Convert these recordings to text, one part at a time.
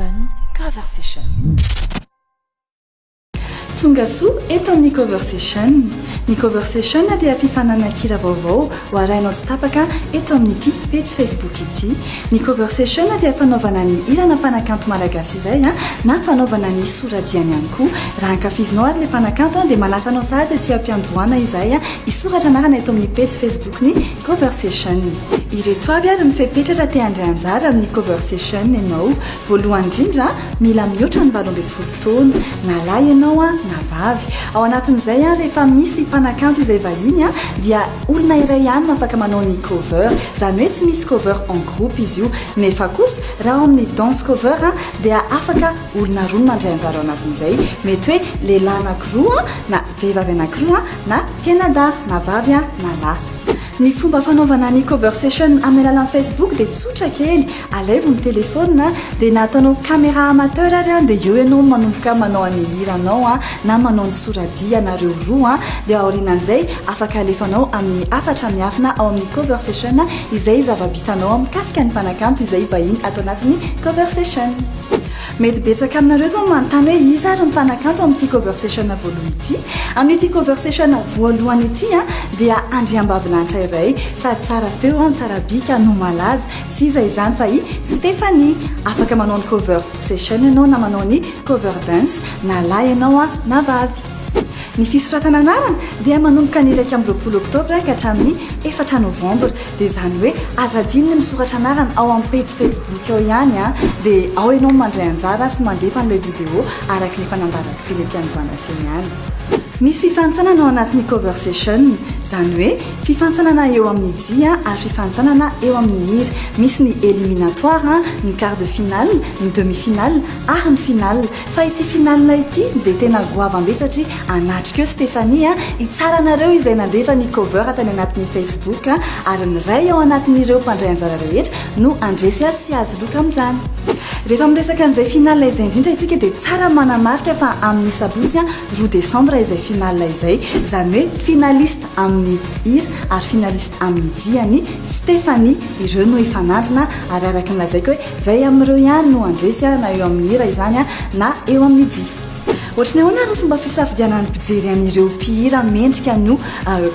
Ultrafun Cover Session. Tonga soa eto amin'ny cover session. Ny cover session dia fifananakira vaovao ho arainao tsy tapaka eto amin'ity page Facebook ity. Ny cover session dia fanaovana ny hirana mpanakanto malagasy iray na fanaovana ny soradiany ihany koa. Raha ankafizinao ary le mpanakanto dia malasanao sady aty ampiandohana izay isoratra anarana eto amin'ny page Facebook ny cover session. Ireto avy ary mifepetratra te handray anjara amin'ny cover session ianao. Voalohany indrindra mila mihoatra ny 12 taona na lahy ianao na vavy. Ao anatin'izay rehefa misy mpanakanto izay vahiny dia olona iray ihany no afaka manao ny cover, izany hoe tsy misy cover en groupe izy io. Nefa kosa raha amin'ny dance cover dia afaka olona roa no mandray anjara ao anatin'izay, mety hoe lehilahy anankiroa na vehivavy anankiroa na mpianadahy na vavy na lahy. Ny fomba fanaovana ny cover session amin'ny alalan'ny Facebook dia tsotra kely. Alaivo ny telefona dia nataonao caméra amateur ary dia eo ianao manomboka manao ny hiranao na manao ny soradia anareo roa dia aorianan'izay afaka alefanao amin'ny afatra miafina ao amin'ny cover session izay zava-bitanao mikasika ny mpanakanto izay vahiny atao anatin'ny cover session. Mety betsaka aminareo zao manontany hoe iza ary ny mpanakanto amin'ity cover session voalohany ity. Amin'ity cover session voalohany ity dia andriambavilanitra iray sady tsara feo tsara bika no malaza, tsy iza izany fa i Stéphanie. Afaka manao ny cover session ianao na manao ny cover dance na lahy ianao na vavy. Ny fisoratana anarana dia manomboka ny 20 oktobra ka hatramin'ny 4 novambra. Dia izany hoe azadininy misoratra anarana ao amin'ny page Facebook ao ihany dia ao ianao mandray anjara sy mandefa n'ilay vidéo araka ny fanambarako teny am-piandohana teny ihany. Misy fifanitsanana ao anatin'ny cover session, izany hoe fifanitsanana eo amin'ny dia ary fifanitsanana eo amin'ny hira. Misy ny éliminatoire, ny quart de finale, ny demi-finale ary ny finale. Fa ity finale ity dia tena goavambe satria anatrika eo Stéphanie itsara anareo izay nandefa ny cover tany anatin'ny Facebook ary ny ray ao anatin'ireo mpandray anjara rehetra no andresy azy sy azy loka amin'izany. Rehefa miresaka an'izay finale izay indrindra itsika dia tsara manamarika fa amin'ny sabotsy 2 décembre izay finale izay, izany hoe finaliste amin'ny hira ary finaliste amin'ny dia ny Stéphanie. Ireo no ifanandrina ary araka ny lazaiko hoe ray amin'ireo ihany no andresy na eo amin'ny hira izany na eo amin'ny dia. Ohatrany ahoana ary ny fomba fisafidianan'ny mpijery an'ireo mpihira mendrika no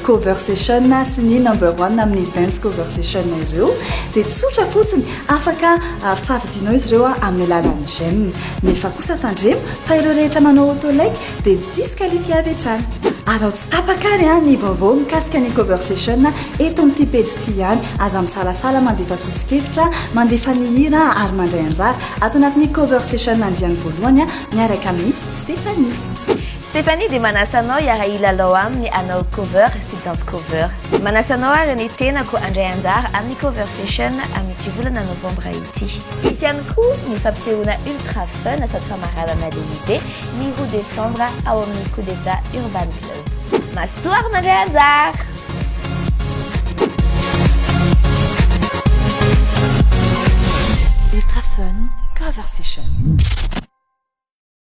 cover session sy ny number 1 amin'ny dance cover session ireo dia tsotra fotsiny afaka fisafidianao izy ireo amin'ny alalan'ny j'aime. Nefa kosa tandremo fa ireo rehetra manao autolike dia disqualifie avy hatrany. Ary ao tsy tapaka ary ny vaovao mikasika ny cover session eto amin'ity page ity ihany. Aza misalasala mandefa sosikevitra, mandefa ny hira ary mandray anjara ato anatin'ny cover session andiany voalohany miaraka amin'ny Stéphanie dia manasanao hiara ilalao aminy anao cover sy dance cover. Manasanao ary ny tenako andray anjara amin'ny cover session amin'ity volana novambra ity. Misy ihany koa ny fampisehoana ultra fun sady famarana lehibe ny 2 décembre ao amin'ny coup d'état urban club. Mastoary mandray anjara. Ultrafun Cover Session.